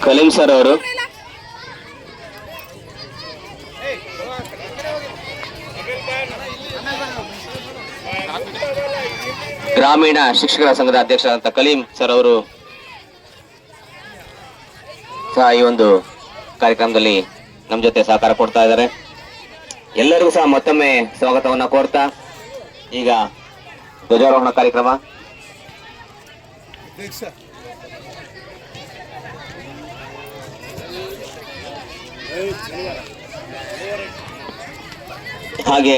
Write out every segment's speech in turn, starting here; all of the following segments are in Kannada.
ಕಲೀಂ ಸರ್ ಅವರು ಗ್ರಾಮೀಣ ಶಿಕ್ಷಕರ ಸಂಘದ ಅಧ್ಯಕ್ಷರಾದಂಥ ಕಲೀಂ ಸರ್ ಅವರು ಸಹ ಈ ಒಂದು ಕಾರ್ಯಕ್ರಮದಲ್ಲಿ ನಮ್ಮ ಜೊತೆ ಸಹಕಾರ ಕೊಡ್ತಾ ಇದ್ದಾರೆ. ಎಲ್ಲರಿಗೂ ಸಹ ಮತ್ತೊಮ್ಮೆ ಸ್ವಾಗತವನ್ನ ಕೋರ್ತಾ ಈಗ ಧ್ವಜಾರೋಹಣ ಕಾರ್ಯಕ್ರಮ. ಹಾಗೆ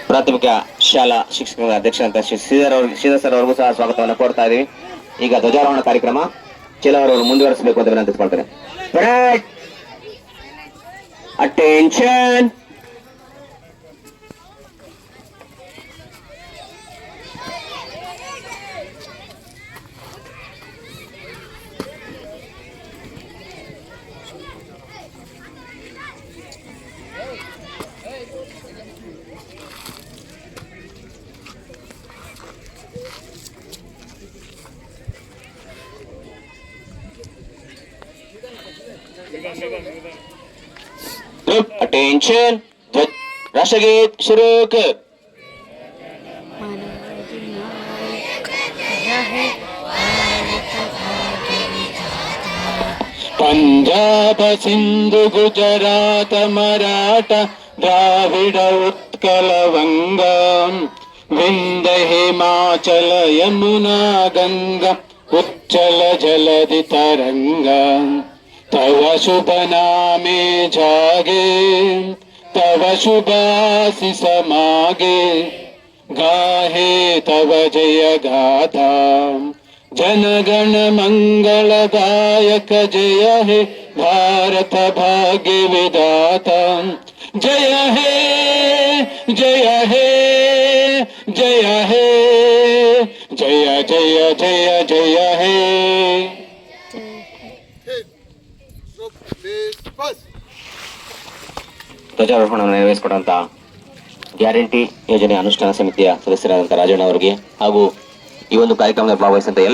ಪ್ರಾಥಮಿಕ ಶಾಲಾ ಶಿಕ್ಷಕರ ಅಧ್ಯಕ್ಷರಂತ ಶ್ರೀಧರ್ ಸರ್ ಅವರಿಗೂ ಸಹ ಸ್ವಾಗತವನ್ನು ಕೋರ್ತಾ ಇದೀವಿ. ಈಗ ಧ್ವಜಾರೋಹಣ ಕಾರ್ಯಕ್ರಮ ಕೆಲವರು ಮುಂದುವರಿಸಬೇಕು ಅಂತ ವಿನಂತಿಸ್ಕೊಳ್ತಾರೆ. ಅಟೆನ್ಷನ್. अटेंशन, राष्ट्रगीत शुरू कर. पंजाब सिंधु गुजरात मराठा द्राविड उत्कल वंगा विंध्य हिमाचल यमुना गंगा उच्चल जलधि तरंगा तव शुभ नामे जागे तव शुभाशिष मागे गाहे तव जय गाथा जनगण मंगलदायक जय हे भारत भाग्य विधाता जय हे जय हे जय हे जय जय जय जय हे. ಧ್ವಜಾರೋಹಣವನ್ನು ನೆರವೇರಿಸಿಕೊಡುವಂತ ಗ್ಯಾರಂಟಿ ಯೋಜನೆ ಅನುಷ್ಠಾನ ಸಮಿತಿಯ ಸದಸ್ಯರಾದಂತಹ ರಾಜಣ್ಣ ಅವರಿಗೆ ಹಾಗೂ ಈ ಒಂದು ಕಾರ್ಯಕ್ರಮದಲ್ಲಿ ಭಾಗವಹಿಸಿದಂತ